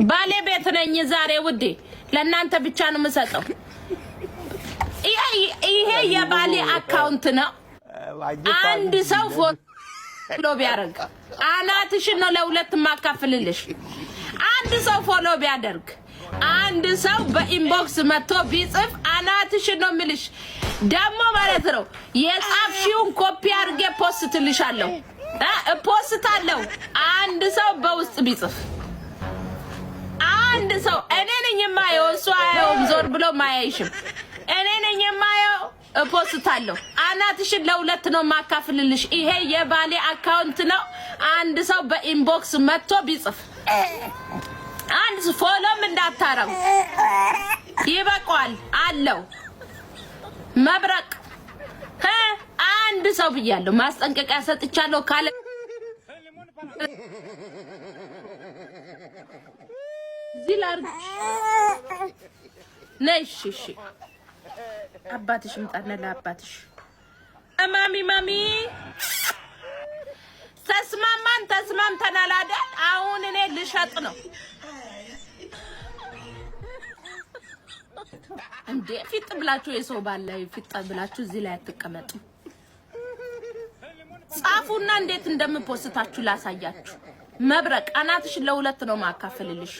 ባሌ ቤት ነኝ ዛሬ ውዴ ለእናንተ ብቻ ነው የምሰጠው ይሄ የባሌ አካውንት ነው አንድ ሰው ፎሎ ቢያደርግ አናትሽን ነው ለሁለት ማካፈልልሽ አንድ ሰው ፎሎ ቢያደርግ አንድ ሰው በኢንቦክስ መጥቶ ቢጽፍ አናትሽን ነው ምልሽ ደሞ ማለት ነው የጻፍሽውን ኮፒ አድርጌ ፖስትልሻለሁ ፖስታለሁ አንድ ሰው በውስጥ ቢጽፍ አንድ ሰው እኔ ነኝ የማየው እሱ አየውም ዞር ብሎ ማያይሽም እኔ ነኝ የማየው ፖስታለሁ አናትሽን ለሁለት ነው ማካፈልልሽ ይሄ የባሌ አካውንት ነው አንድ ሰው በኢንቦክስ መጥቶ ቢጽፍ አንድ ሰው ፎሎም እንዳታረው ይበቃል አለው መብረቅ አንድ ሰው ብያለሁ ማስጠንቀቂያ ሰጥቻለሁ ካለ ዚላር ነሽ እሺ አባትሽ ምጣና ለአባትሽ ማሚ ተስማምተናል አይደል አሁን እኔ ልሸጥ ነው እንዴ ፊት ብላችሁ የሰው ባለ ፊት ብላችሁ እዚህ ላይ አትቀመጡ ጻፉና እንዴት እንደምፖስታችሁ ላሳያችሁ መብረቅ አናትሽ ለሁለት ነው ማካፈልልሽ